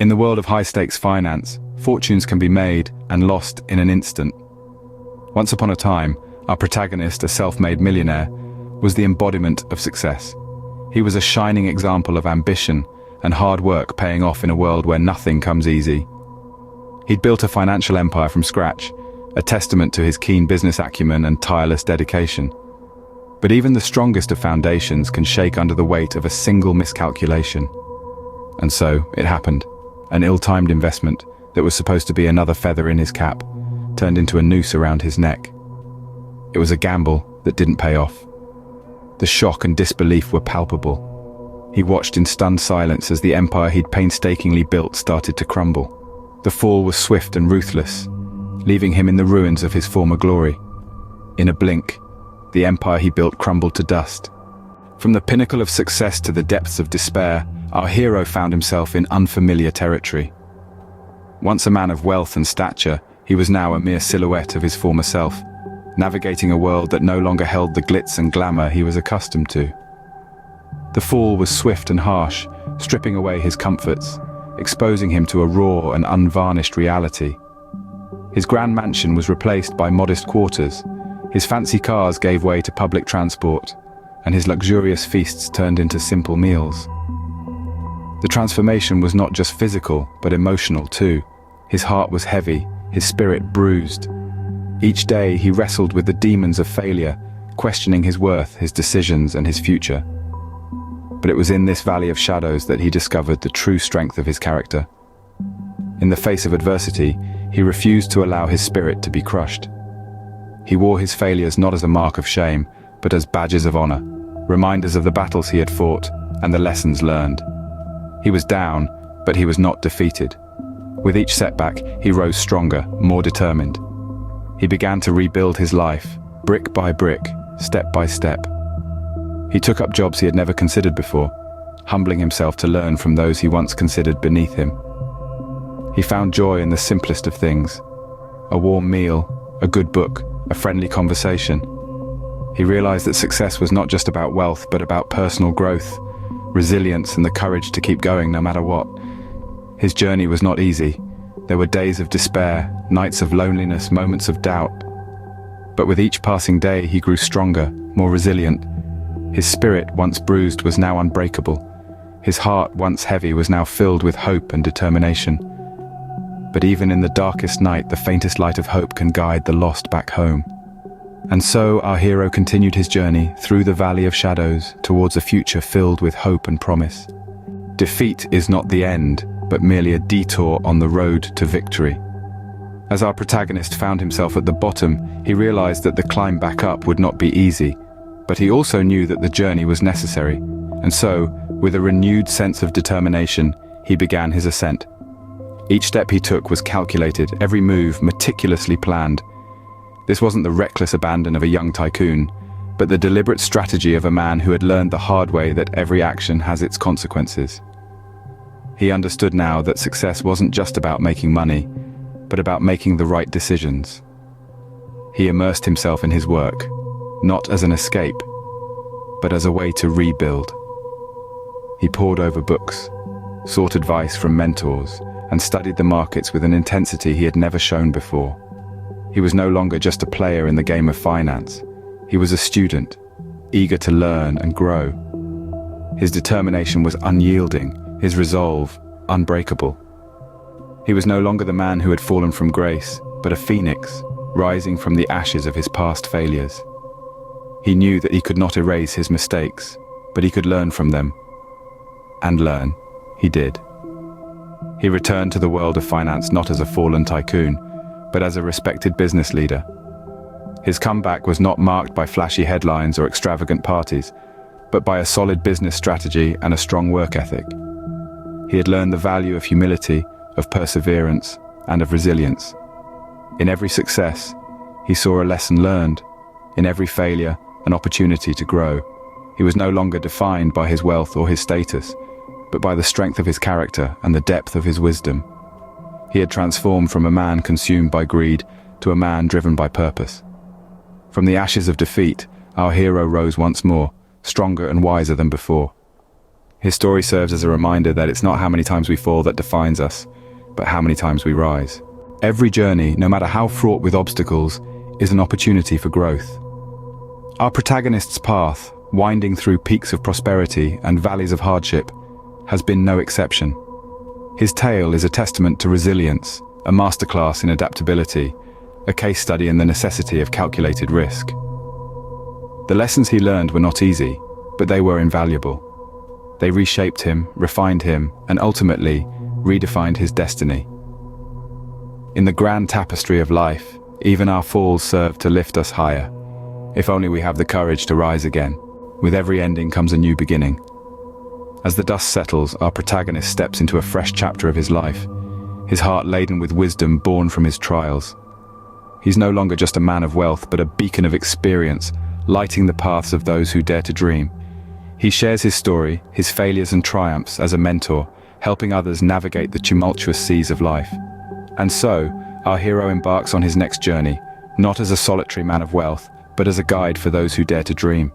In the world of high-stakes finance, fortunes can be made and lost in an instant. Once upon a time, our protagonist, a self-made millionaire, was the embodiment of success. He was a shining example of ambition and hard work paying off in a world where nothing comes easy. He'd built a financial empire from scratch, a testament to his keen business acumen and tireless dedication. But even the strongest of foundations can shake under the weight of a single miscalculation. And so, it happened. An ill-timed investment that was supposed to be another feather in his cap turned into a noose around his neck. It was a gamble that didn't pay off. The shock and disbelief were palpable. He watched in stunned silence as the empire he'd painstakingly built started to crumble. The fall was swift and ruthless, leaving him in the ruins of his former glory. In a blink, the empire he built crumbled to dust. From the pinnacle of success to the depths of despair, our hero found himself in unfamiliar territory. Once a man of wealth and stature, he was now a mere silhouette of his former self, navigating a world that no longer held the glitz and glamour he was accustomed to. The fall was swift and harsh, stripping away his comforts, exposing him to a raw and unvarnished reality. His grand mansion was replaced by modest quarters, his fancy cars gave way to public transport, and his luxurious feasts turned into simple meals. The transformation was not just physical, but emotional too. His heart was heavy, his spirit bruised. Each day he wrestled with the demons of failure, questioning his worth, his decisions, and his future. But it was in this valley of shadows that he discovered the true strength of his character. In the face of adversity, he refused to allow his spirit to be crushed. He wore his failures not as a mark of shame, but as badges of honor, reminders of the battles he had fought and the lessons learned. He was down, but he was not defeated. With each setback, he rose stronger, more determined. He began to rebuild his life, brick by brick, step by step. He took up jobs he had never considered before, humbling himself to learn from those he once considered beneath him. He found joy in the simplest of things: a warm meal, a good book, a friendly conversation. He realized that success was not just about wealth, but about personal growth, resilience, and the courage to keep going no matter what. His journey was not easy. There were days of despair, nights of loneliness, moments of doubt. But with each passing day, he grew stronger, more resilient. His spirit, once bruised, was now unbreakable. His heart, once heavy, was now filled with hope and determination. But even in the darkest night, the faintest light of hope can guide the lost back home. And so our hero continued his journey through the valley of shadows towards a future filled with hope and promise. Defeat is not the end, but merely a detour on the road to victory. As our protagonist found himself at the bottom, he realized that the climb back up would not be easy, but he also knew that the journey was necessary. And so, with a renewed sense of determination, he began his ascent. Each step he took was calculated, every move meticulously planned. This wasn't the reckless abandon of a young tycoon, but the deliberate strategy of a man who had learned the hard way that every action has its consequences. He understood now that success wasn't just about making money, but about making the right decisions. He immersed himself in his work, not as an escape, but as a way to rebuild. He pored over books, sought advice from mentors, and studied the markets with an intensity he had never shown before. He was no longer just a player in the game of finance. He was a student, eager to learn and grow. His determination was unyielding, his resolve unbreakable. He was no longer the man who had fallen from grace, but a phoenix, rising from the ashes of his past failures. He knew that he could not erase his mistakes, but he could learn from them. And learn, he did. He returned to the world of finance not as a fallen tycoon, but as a respected business leader. His comeback was not marked by flashy headlines or extravagant parties, but by a solid business strategy and a strong work ethic. He had learned the value of humility, of perseverance, and of resilience. In every success, he saw a lesson learned. In every failure, an opportunity to grow. He was no longer defined by his wealth or his status, but by the strength of his character and the depth of his wisdom. He had transformed from a man consumed by greed to a man driven by purpose. From the ashes of defeat, our hero rose once more, stronger and wiser than before. His story serves as a reminder that it's not how many times we fall that defines us, but how many times we rise. Every journey, no matter how fraught with obstacles, is an opportunity for growth. Our protagonist's path, winding through peaks of prosperity and valleys of hardship, has been no exception. His tale is a testament to resilience, a masterclass in adaptability, a case study in the necessity of calculated risk. The lessons he learned were not easy, but they were invaluable. They reshaped him, refined him, and ultimately redefined his destiny. In the grand tapestry of life, even our falls serve to lift us higher. If only we have the courage to rise again. With every ending comes a new beginning. As the dust settles, our protagonist steps into a fresh chapter of his life, his heart laden with wisdom born from his trials. He's no longer just a man of wealth, but a beacon of experience, lighting the paths of those who dare to dream. He shares his story, his failures and triumphs as a mentor, helping others navigate the tumultuous seas of life. And so, our hero embarks on his next journey, not as a solitary man of wealth, but as a guide for those who dare to dream.